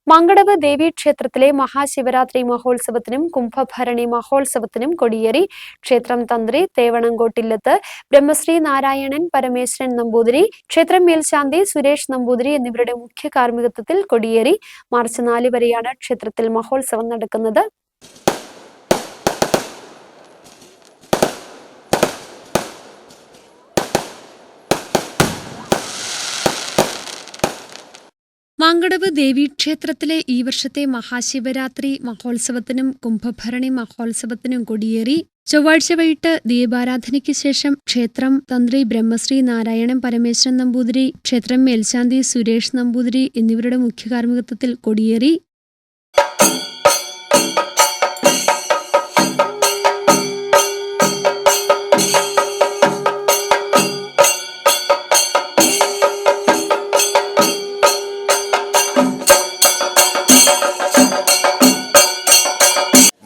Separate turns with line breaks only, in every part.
മങ്കടവ് ദേവീക്ഷേത്രത്തിലെ മഹാശിവരാത്രി മഹോത്സവത്തിനും കുംഭഭരണി മഹോത്സവത്തിനും കൊടിയേറി. ക്ഷേത്രം തന്ത്രി തേവണങ്കോട്ടില്ലത്ത് ബ്രഹ്മശ്രീ നാരായണൻ പരമേശ്വരൻ നമ്പൂതിരി, ക്ഷേത്രം മേൽശാന്തി സുരേഷ് നമ്പൂതിരി എന്നിവരുടെ മുഖ്യ കാർമ്മികത്വത്തിൽ കൊടിയേറി. മാർച്ച് 4 വരെയാണ് ക്ഷേത്രത്തിൽ മഹോത്സവം നടക്കുന്നത്. മങ്കടവ് ദേവീക്ഷേത്രത്തിലെ ഈ വർഷത്തെ മഹാശിവരാത്രി മഹോത്സവത്തിനും കുംഭഭരണി മഹോത്സവത്തിനും കൊടിയേറി. ചൊവ്വാഴ്ച വൈകിട്ട് ദീപാരാധനയ്ക്ക് ശേഷം ക്ഷേത്രം തന്ത്രി ബ്രഹ്മശ്രീ നാരായണൻ പരമേശ്വരൻ നമ്പൂതിരി, ക്ഷേത്രം മേൽശാന്തി സുരേഷ് നമ്പൂതിരി എന്നിവരുടെ മുഖ്യ കാർമ്മികത്വത്തിൽ കൊടിയേറി.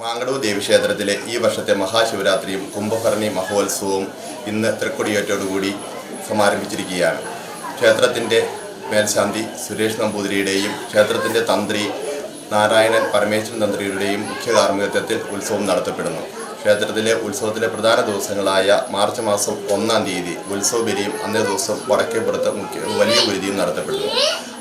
മങ്കടവ് ദേവീക്ഷേത്രത്തിലെ ഈ വർഷത്തെ മഹാശിവരാത്രിയും കുംഭഭരണി മഹോത്സവവും ഇന്ന് തൃക്കൊടിയേറ്റോടുകൂടി സമാരംഭിച്ചിരിക്കുകയാണ്. ക്ഷേത്രത്തിൻ്റെ മേൽശാന്തി സുരേഷ് നമ്പൂതിരിയുടെയും ക്ഷേത്രത്തിൻ്റെ തന്ത്രി നാരായണൻ പരമേശ്വരൻ തന്ത്രിയുടെയും മുഖ്യ കാർമ്മികത്വത്തിൽ ഉത്സവം നടത്തപ്പെടുന്നു. ക്ഷേത്രത്തിലെ ഉത്സവത്തിലെ പ്രധാന ദിവസങ്ങളായ മാർച്ച് മാസം 1-ാം തീയതി ഉത്സവബലിയും അന്നേ ദിവസം വടക്കേപ്പുറത്ത് വലിയ ഗുരുതിയും നടത്തപ്പെടുന്നു.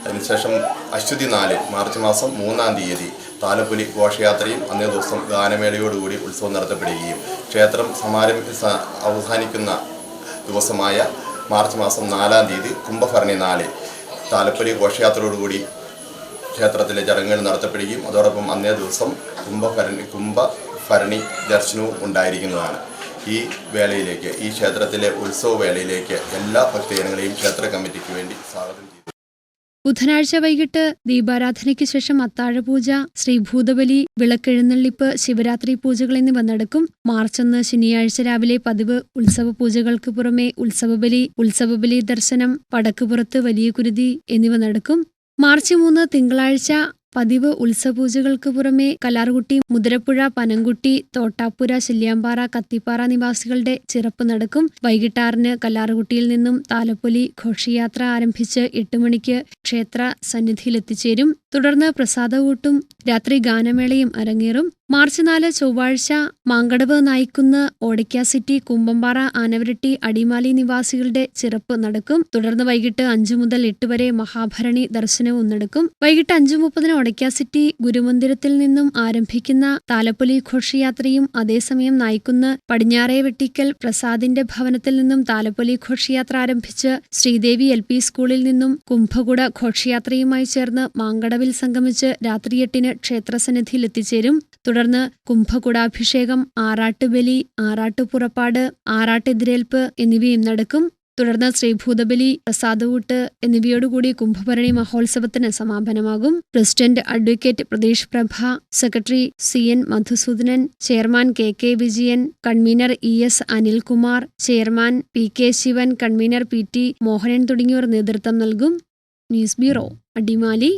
അതിനുശേഷം അശ്വതി 4 മാർച്ച് മാസം 3-ാം തീയതി താലപ്പൊലി ഘോഷയാത്രയും അന്നേ ദിവസം ഗാനമേളയോടുകൂടി ഉത്സവം നടത്തപ്പെടുകയും ക്ഷേത്രം അവസാനിക്കുന്ന ദിവസമായ മാർച്ച് മാസം 4-ാം തീയതി കുംഭഭരണി 4 താലപ്പൊലി ഘോഷയാത്രയോടുകൂടി ക്ഷേത്രത്തിലെ ചടങ്ങുകൾ നടത്തപ്പെടുകയും അതോടൊപ്പം അന്നേ ദിവസം കുംഭഭരണി ദർശനവും ഉണ്ടായിരിക്കുന്നതാണ്. ഈ വേളയിലേക്ക്, ഈ ക്ഷേത്രത്തിലെ ഉത്സവ വേളയിലേക്ക് എല്ലാ ഭക്തജനങ്ങളെയും ക്ഷേത്ര കമ്മിറ്റിക്ക് വേണ്ടി സ്വാഗതം ചെയ്തു.
ബുധനാഴ്ച വൈകിട്ട് ദീപാരാധനയ്ക്ക് ശേഷം അത്താഴപൂജ, ശ്രീഭൂതബലി, വിളക്കെഴുന്നള്ളിപ്പ്, ശിവരാത്രി പൂജകൾ എന്നിവ നടക്കും. മാർച്ച് 1 ശനിയാഴ്ച രാവിലെ പതിവ് ഉത്സവ പൂജകൾക്ക് പുറമെ ഉത്സവബലി ദർശനം, വടക്കുപുറത്ത് വലിയ കുരുതി എന്നിവ നടക്കും. മാർച്ച് 3 തിങ്കളാഴ്ച പതിവ് ഉത്സവപൂജകൾക്ക് പുറമെ കല്ലാർകുട്ടി, മുതിരപ്പുഴ, പനംകുട്ടി, തോട്ടാപ്പുര, ശല്യാമ്പാറ, കത്തിപ്പാറ നിവാസികളുടെ ചിറപ്പ് നടക്കും. വൈകിട്ട് 6-ന് കല്ലാർകുട്ടിയിൽ നിന്നും താലപ്പൊലി ഘോഷയാത്ര ആരംഭിച്ച് 8 മണിക്ക് ക്ഷേത്ര സന്നിധിയിലെത്തിച്ചേരും. തുടർന്ന് പ്രസാദകൂട്ടും രാത്രി ഗാനമേളയും അരങ്ങേറും. മാർച്ച് 4 ചൊവ്വാഴ്ച മങ്കടവ് നായിക്കുന്ന്, ഓടയ്ക്കാസിറ്റി, കുമ്പമ്പാറ, ആനവരട്ടി, അടിമാലി നിവാസികളുടെ ചിറപ്പ് നടക്കും. തുടർന്ന് വൈകിട്ട് 5 മുതൽ 8 വരെ മഹാഭരണി ദർശനവും നടക്കും. വൈകിട്ട് 5:30-ന് ഓടയ്ക്കാസിറ്റി ഗുരുമന്ദിരത്തിൽ നിന്നും ആരംഭിക്കുന്ന താലപ്പൊലി ഘോഷയാത്രയും അതേസമയം നായിക്കുന്ന് പടിഞ്ഞാറേ വെട്ടിക്കൽ പ്രസാദിന്റെ ഭവനത്തിൽ നിന്നും താലപ്പൊലി ഘോഷയാത്ര ആരംഭിച്ച് ശ്രീദേവി LP സ്കൂളിൽ നിന്നും കുംഭകുട ഘോഷയാത്രയുമായി ചേർന്ന് മാങ്കടവിൽ സംഗമിച്ച് രാത്രി 8-ന് ക്ഷേത്രസന്നിധിയിൽ എത്തിച്ചേരും. തുടർന്ന് കുംഭകുടാഭിഷേകം, ആറാട്ടുബലി, ആറാട്ടുപുറപ്പാട്, ആറാട്ടെതിരേൽപ്പ് എന്നിവയും നടക്കും. തുടർന്ന് ശ്രീഭൂതബലി, പ്രസാദകൂട്ട് എന്നിവയോടുകൂടി കുംഭഭരണി മഹോത്സവത്തിന് സമാപനമാകും. President advocate Prateesh Prabha, secretary CN Madhusoodanan, chairman KK Vijayan, convener ES Anilkumar, chairman PK Sivan, convener PT Mohanan തുടങ്ങിയവർ നേതൃത്വം നൽകും. News bureau, Adimali.